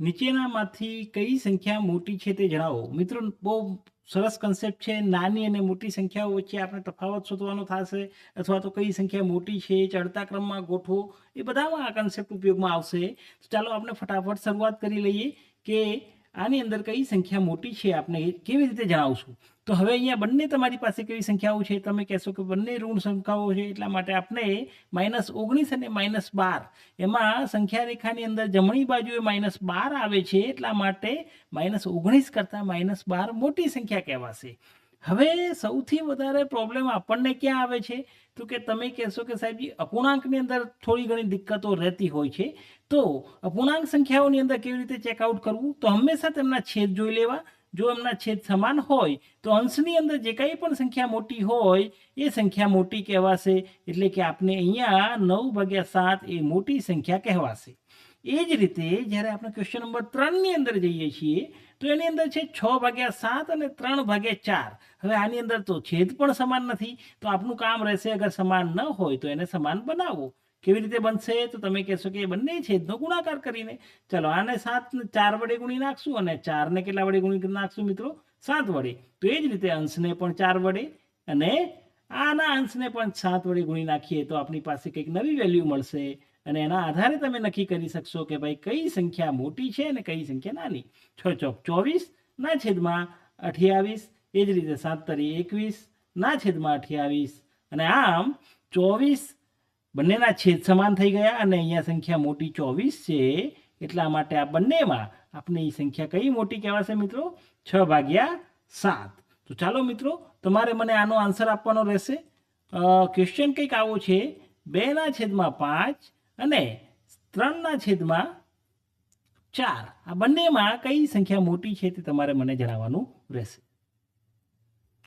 નીચેનામાંથી કઈ સંખ્યા મોટી છે તે જણાવો. મિત્રો, બહુ સરસ કન્સેપ્ટ છે. નાની અને મોટી સંખ્યાઓ વચ્ચે આપણે તફાવત શોધવાનો થશે, અથવા તો કઈ સંખ્યા મોટી છે, ચડતા ક્રમમાં ગોઠવો, એ બધામાં આ કન્સેપ્ટ ઉપયોગમાં આવશે. તો ચાલો આપણે ફટાફટ શરૂઆત કરી લઈએ કે આની અંદર કઈ સંખ્યા મોટી છે, આપણે કેવી રીતે જણાવશું. તો હવે અહીંયા બંને તમારી પાસે કેવી સંખ્યાઓ છે, તમે કહેશો કે બંને ઋણ સંખ્યાઓ છે, એટલા માટે આપણે -19 અને -12 એમાં સંખ્યા રેખાની અંદર જમણી બાજુએ -12 આવે છે, એટલા માટે -19 કરતાં -12 મોટી સંખ્યા કહેવાશે. હવે સૌથી વધારે પ્રોબ્લેમ આપણને ક્યાં આવે છે, તો કે તમે કહેશો કે સાહેબજી અપૂર્ણાંકની અંદર થોડી ઘણી દિક્કતો રહેતી હોય છે. તો અપૂર્ણાંક સંખ્યાઓની અંદર કેવી રીતે ચેકઆઉટ કરવું, તો હંમેશા તેમના છેદ જોઈ લેવા. જો એમના છેદ સમાન હોય તો અંશની અંદર જે કંઈ પણ સંખ્યા મોટી હોય એ સંખ્યા મોટી કહેવાશે. એટલે કે આપણે અહીંયા 9/7 એ મોટી સંખ્યા કહેવાશે. એ જ રીતે જ્યારે આપણે ક્વેશ્ચન નંબર 3ની અંદર જઈએ છીએ તો એની અંદર છે 6/7 અને 3/4. હવે આની અંદર તો છેદ પણ સમાન નથી, તો આપનું કામ રહેશે અગર સમાન ન હોય તો એને સમાન બનાવો. કેવી રીતે બનશે, તો તમે કહેશો કે બંને છેદનો ગુણાકાર કરીને. ચલો આને 7 4 વડે ગુણી નાખશું અને 4ને કેટલા વડે ગુણી નાખશું મિત્રો, 7 વડે. તો એ જ રીતે અંશને પણ 4 વડે અને આના અંશને પણ 7 વડે ગુણી નાખીએ તો આપણી પાસે કંઈક નવી વેલ્યુ મળશે, અને એના આધારે તમે નક્કી કરી શકશો કે ભાઈ કઈ સંખ્યા મોટી છે અને કઈ સંખ્યા નાની. 6 ચોક 24 ના છેદમાં 28, એ જ રીતે 7 તરી 21 ના છેદમાં 28, અને આમ 24 બંનેના છેદ સમાન થઈ ગયા, અને અહીંયા સંખ્યા મોટી 24 છે, એટલા માટે આ બંનેમાં આપણે એ સંખ્યા કઈ મોટી કહેવાશે મિત્રો, 6/7. તો ચાલો મિત્રો, તમારે મને આનો આન્સર આપવાનો રહેશે. ક્વેશ્ચન કંઈક આવો છે, 2/5 અને 3/4. આ બંનેમાં કઈ સંખ્યા મોટી છે તે તમારે મને જણાવવાનું રહેશે.